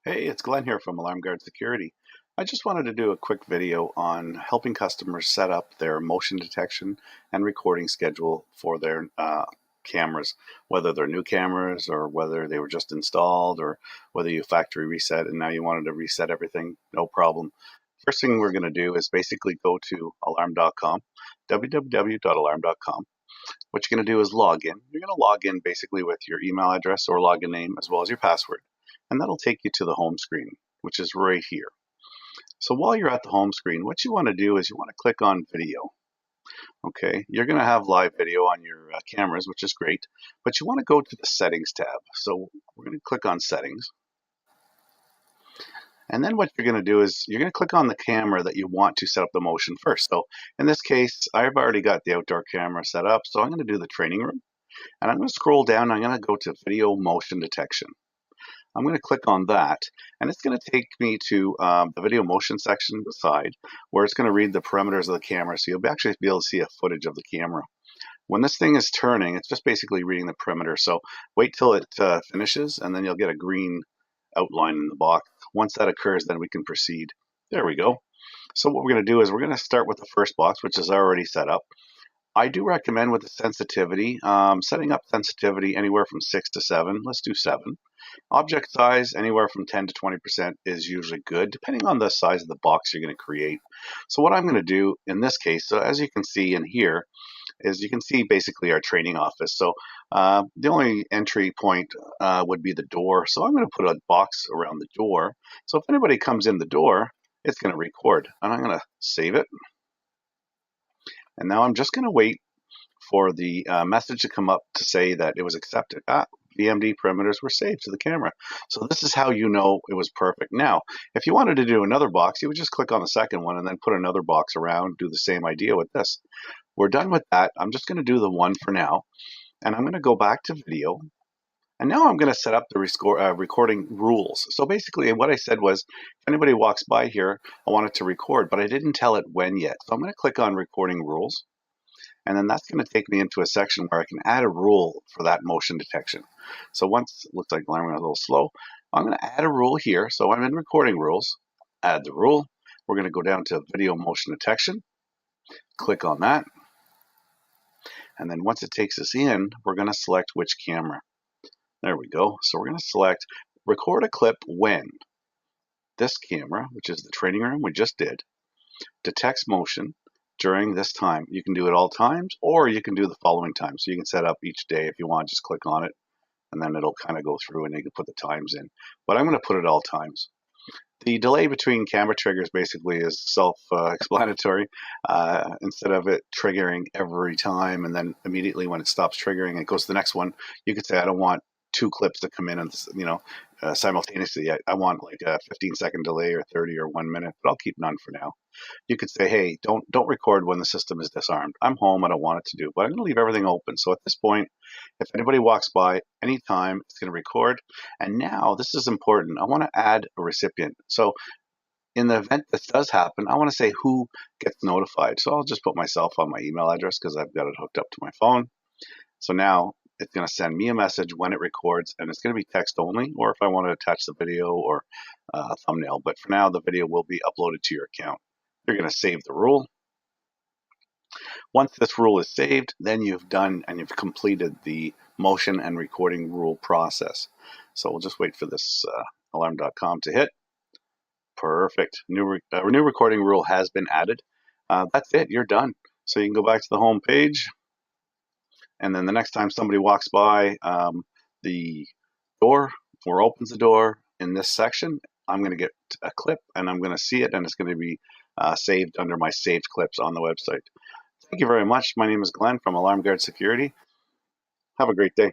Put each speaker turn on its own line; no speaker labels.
Hey, it's Glenn here from Alarm Guard Security. I just wanted to do a quick video on helping customers set up their motion detection and recording schedule for their cameras, whether they're new cameras or whether they were just installed or whether you factory reset and now you wanted to reset everything, no problem. First thing we're going to do is basically go to alarm.com, www.alarm.com. What you're going to do is log in. You're going to log in basically with your email address or login name as well as your password. And that'll take you to the home screen, which is right here. So while you're at the home screen, what you want to do is you want to click on video. Okay, you're going to have live video on your cameras, which is great, but you want to go to the settings tab. So we're going to click on settings. And then what you're going to do is you're going to click on the camera that you want to set up the motion first. So in this case, I've already got the outdoor camera set up. So I'm going to do the training room and I'm going to scroll down. I'm going to go to video motion detection. I'm going to click on that, and it's going to take me to the video motion section side, where it's going to read the parameters of the camera, so you'll actually be able to see a footage of the camera. When this thing is turning, it's just basically reading the perimeter, so wait till it finishes, and then you'll get a green outline in the box. Once that occurs, then we can proceed. There we go. So what we're going to do is we're going to start with the first box, which is already set up. I do recommend with the sensitivity, setting up sensitivity anywhere from 6 to 7. Let's do 7. Object size, anywhere from 10 to 20% is usually good, depending on the size of the box you're going to create. So what I'm going to do in this case, so as you can see in here, is you can see basically our training office. So the only entry point would be the door. So I'm going to put a box around the door. So if anybody comes in the door, it's going to record. And I'm going to save it. And now I'm just going to wait for the message to come up to say that it was accepted. VMD parameters were saved to the camera. So this is how you know it was perfect. Now, if you wanted to do another box, you would just click on the second one and then put another box around, do the same idea with this. We're done with that. I'm just going to do the one for now. And I'm going to go back to video. And now I'm going to set up the recording rules. So basically what I said was, if anybody walks by here, I want it to record, but I didn't tell it when yet. So I'm going to click on recording rules. And then that's going to take me into a section where I can add a rule for that motion detection. So once, it looks like I'm going a little slow, I'm going to add a rule here. So I'm in recording rules, add the rule. We're going to go down to video motion detection, click on that. And then once it takes us in, we're going to select which camera. There we go. So we're going to select record a clip when this camera, which is the training room we just did, detects motion during this time. You can do it all times, or you can do the following time. So you can set up each day if you want, just click on it, and then it'll kind of go through and you can put the times in. But I'm going to put it all times. The delay between camera triggers basically is self-explanatory. Instead of it triggering every time and then immediately when it stops triggering, it goes to the next one, you could say, I don't want 2 clips to come in and simultaneously. I want like a 15-second delay or 30 or 1 minute, but I'll keep none for now. You could say, hey, don't record when the system is disarmed. I'm home, I don't want it to do, but I'm going to leave everything open. So at this point, if anybody walks by anytime, it's going to record. And now this is important. I want to add a recipient. So in the event this does happen, I want to say who gets notified. So I'll just put myself on my email address because I've got it hooked up to my phone. So now it's going to send me a message when it records, and it's going to be text only, or if I want to attach the video or a thumbnail. But for now, the video will be uploaded to your account. You're going to save the rule. Once this rule is saved, then you've done and you've completed the motion and recording rule process. So we'll just wait for this alarm.com to hit. Perfect. New recording rule has been added. That's it. You're done. So you can go back to the home page. And then the next time somebody walks by the door or opens the door in this section, I'm going to get a clip and I'm going to see it, and it's going to be saved under my saved clips on the website. Thank you very much. My name is Glenn from Alarm Guard Security. Have a great day.